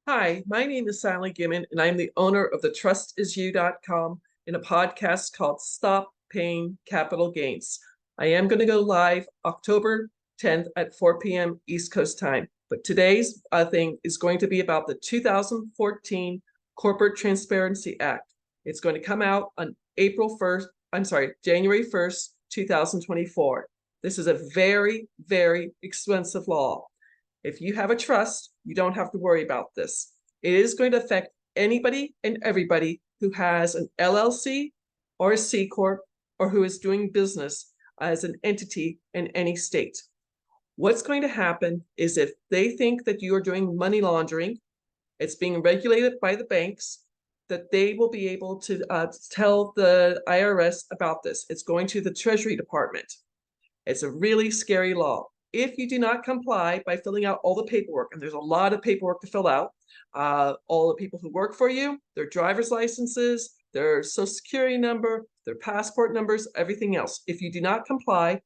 Hi, my name is Sally Gimmon, and I'm the owner of the trustisyou.com in a podcast called Stop Paying Capital Gains. I am going to go live October 10th at 4 p.m. East Coast time. But today's thing is going to be about the 2014 Corporate Transparency Act. It's going to come out on January 1st, 2024. This is a very, very expensive law. If you have a trust, you don't have to worry about this. It is going to affect anybody and everybody who has an LLC or a C Corp or who is doing business as an entity in any state. What's going to happen is if they think that you are doing money laundering, it's being regulated by the banks, that they will be able to tell the IRS about this. It's going to the Treasury Department. It's a really scary law. If you do not comply by filling out all the paperwork, and there's a lot of paperwork to fill out, all the people who work for you, their driver's licenses, their social security number, their passport numbers, everything else. If you do not comply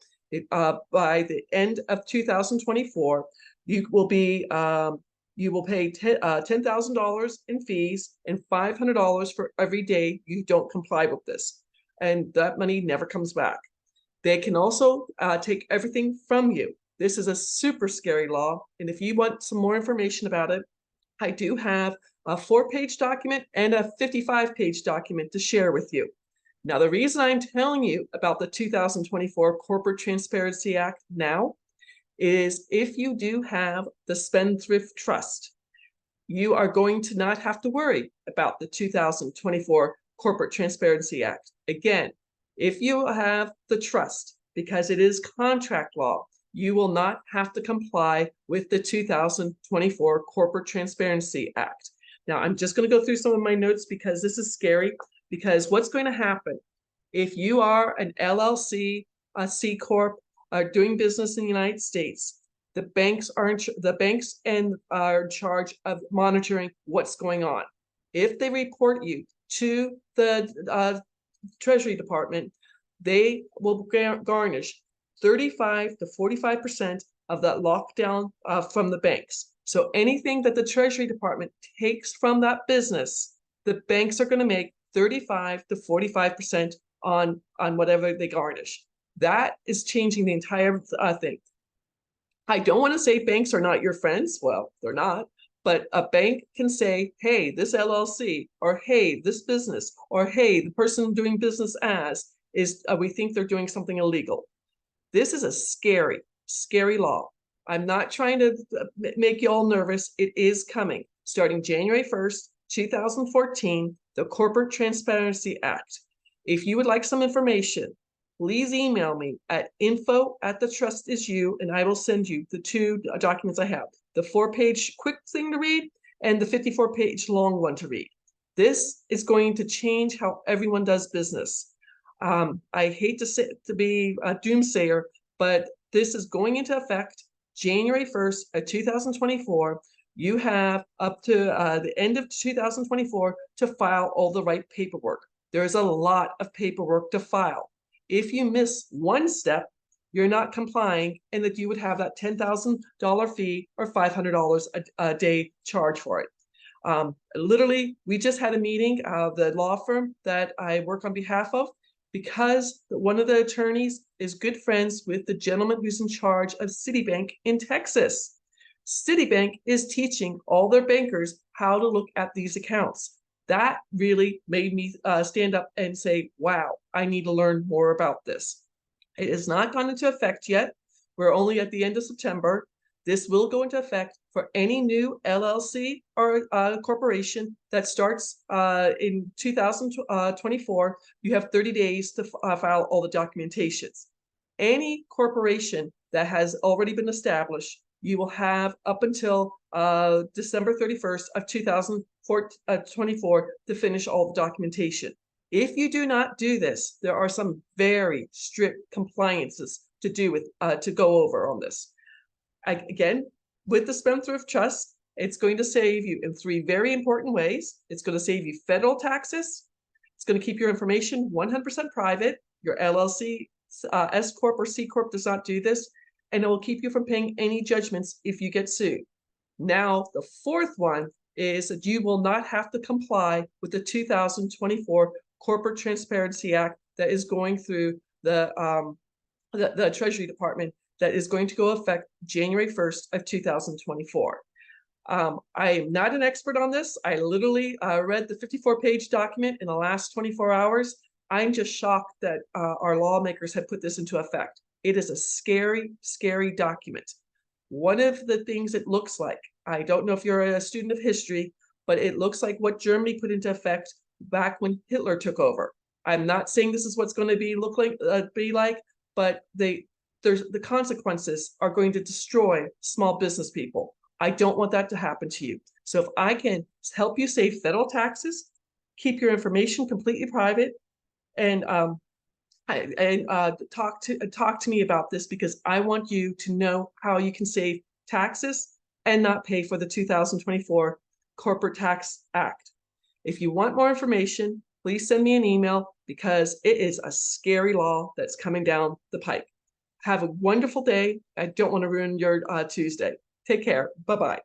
by the end of 2024, you will pay $10,000 in fees and $500 for every day you don't comply with this. And that money never comes back. They can also take everything from you. This is a super scary law. And if you want some more information about it, I do have a 4-page document and a 55-page document to share with you. Now, the reason I'm telling you about the 2024 Corporate Transparency Act now is if you do have the Spendthrift Trust, you are going to not have to worry about the 2024 Corporate Transparency Act. Again, if you have the trust, because it is contract law, you will not have to comply with the 2024 Corporate Transparency Act. Now, I'm just going to go through some of my notes because this is scary, because what's going to happen if you are an LLC, a C Corp, doing business in the United States, the banks are in charge of monitoring what's going on. If they report you to the Treasury Department, they will garnish 35 to 45% of that lockdown from the banks. So anything that the Treasury Department takes from that business, the banks are going to make 35 to 45% on whatever they garnish. That is changing the entire thing. I don't want to say banks are not your friends. Well, they're not. But a bank can say, hey, this LLC, or hey, this business, or hey, the person doing business as is, we think they're doing something illegal. This is a scary, scary law. I'm not trying to make you all nervous. It is coming. Starting January 1st, 2014, the Corporate Transparency Act. If you would like some information, please email me at info@thetrustisYou, and I will send you the 2 documents I have, the 4-page quick thing to read and the 54-page long one to read. This is going to change how everyone does business. I hate to be a doomsayer, but this is going into effect January 1st of 2024. You have up to the end of 2024 to file all the right paperwork. There's a lot of paperwork to file. If you miss one step, you're not complying, and that you would have that $10,000 fee or $500 a day charge for it. Literally, we just had a meeting, the law firm that I work on behalf of, because one of the attorneys is good friends with the gentleman who's in charge of Citibank in Texas. Citibank is teaching all their bankers how to look at these accounts. That really made me stand up and say, wow, I need to learn more about this. It has not gone into effect yet. We're only at the end of September. This will go into effect for any new LLC or corporation that starts in 2024. You have 30 days to file all the documentations. Any corporation that has already been established, you will have up until December 31st of 2024 to finish all the documentation. If you do not do this, there are some very strict compliances to do with to go over on this. Again, with the Spendthrift Trust, it's going to save you in 3 very important ways. It's going to save you federal taxes. It's going to keep your information 100% private. Your LLC, S Corp or C Corp does not do this, and it will keep you from paying any judgments if you get sued. Now, the 4th one is that you will not have to comply with the 2024 Corporate Transparency Act that is going through the Treasury Department, that is going to go effect January 1st of 2024. I am not an expert on this. I literally read the 54-page document in the last 24 hours. I'm just shocked that our lawmakers have put this into effect. It is a scary, scary document. One of the things it looks like, I don't know if you're a student of history, but it looks like what Germany put into effect back when Hitler took over. I'm not saying this is what's going to be like, but the consequences are going to destroy small business people. I don't want that to happen to you. So if I can help you save federal taxes, keep your information completely private, and talk to me about this, because I want you to know how you can save taxes and not pay for the 2024 Corporate Tax Act. If you want more information, please send me an email, because it is a scary law that's coming down the pike. Have a wonderful day. I don't want to ruin your Tuesday. Take care. Bye-bye.